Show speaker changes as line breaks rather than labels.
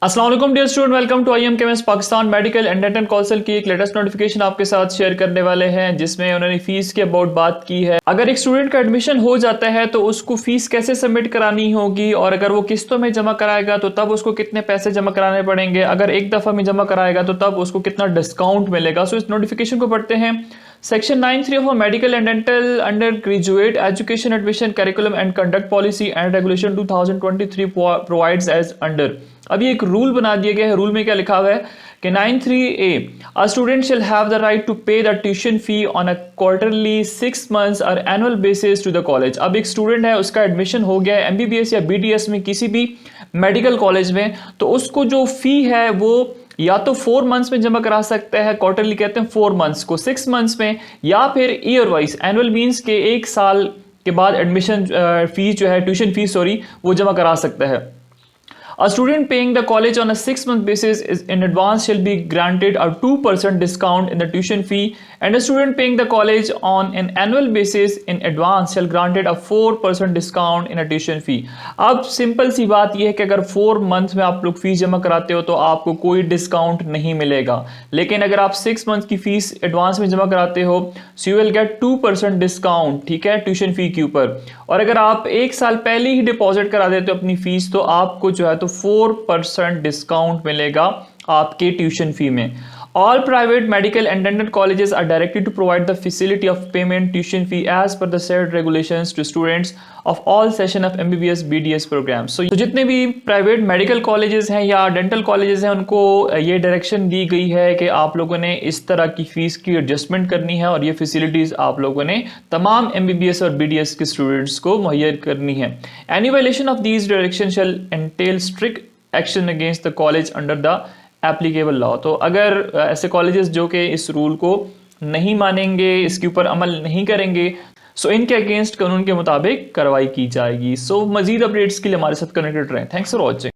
अस्सलाम वालेकुम dear student, welcome to I'm chemist Pakistan medical and dental council की एक लेटेस्ट नोटिफिकेशन आपके साथ शेयर करने वाले हैं, जिसमें उन्होंने फीस के अबाउट बात की है। अगर एक स्टूडेंट का एडमिशन हो जाता है तो उसको फीस कैसे सबमिट करानी होगी, और अगर वो किस्तों में जमा कराएगा तो तब उसको कितने पैसे जमा कराने पड़ेंगे, अगर एक दफ़ा में जमा कराएगा तो तब उसको कितना डिस्काउंट मिलेगा। सो इस नोटिफिकेशन को पढ़ते हैं। Section 9(3) of Medical and Dental Undergraduate Education Admission Curriculum and Conduct Policy and Regulation 2023 provides as under। अभी एक रूल बना दिया गया है। रूल में क्या लिखा हुआ है कि 9(3)(a) A student shall have the right to pay the tuition fee on a quarterly, 6 months or annual basis to the college। अब एक स्टूडेंट है, उसका एडमिशन हो गया है एमबीबीएस या बीडीएस में किसी भी मेडिकल कॉलेज में, तो उसको जो फी है वो या तो 4 मंथ्स में जमा करा सकता है, क्वार्टरली कहते हैं 4 मंथ्स को, 6 मंथ्स में, या फिर ईयर वाइज, एनुअल मींस के एक साल के बाद एडमिशन फीस जो है, ट्यूशन फीस सॉरी, वो जमा करा सकता है। A student paying the college on a 6-month basis is in advance shall be granted a 2% discount in the tuition fee, and a student paying the college on an annual basis in advance shall granted a 4% discount in a tuition fee। अब simple सी बात यह है कि अगर 4 month में आप लोग fees जमा कराते हो तो आपको कोई डिस्काउंट नहीं मिलेगा, लेकिन अगर आप 6 मंथ की फीस एडवांस में जमा कराते हो so you will get 2% discount, ठीक है, ट्यूशन फी के ऊपर। और अगर आप एक साल पहले ही डिपॉजिट करा देते हो अपनी फीस तो आपको जो है तो 4% डिस्काउंट मिलेगा आपके ट्यूशन फी में। All private medical and dental colleges are directed to provide the facility of payment tuition fee as per the said regulations to students of all session of MBBS BDS programs। So जितने भी private medical colleges हैं या dental colleges हैं उनको ये direction दी गई है कि आप लोगों ने इस तरह की फीस की एडजस्टमेंट करनी है और ये फैसिलिटीज आप लोगों ने तमाम MBBS और BDS के स्टूडेंट्स को मुहैया करनी है। Any violation of these direction shall entail strict action against the college under the applicable law. तो अगर ऐसे कॉलेजेस जो कि इस रूल को नहीं मानेंगे, इसके ऊपर अमल नहीं करेंगे, सो इनके अगेंस्ट कानून के मुताबिक कार्रवाई की जाएगी। सो मजीद अपडेट्स के लिए हमारे साथ कनेक्टेड रहें। Thanks for watching.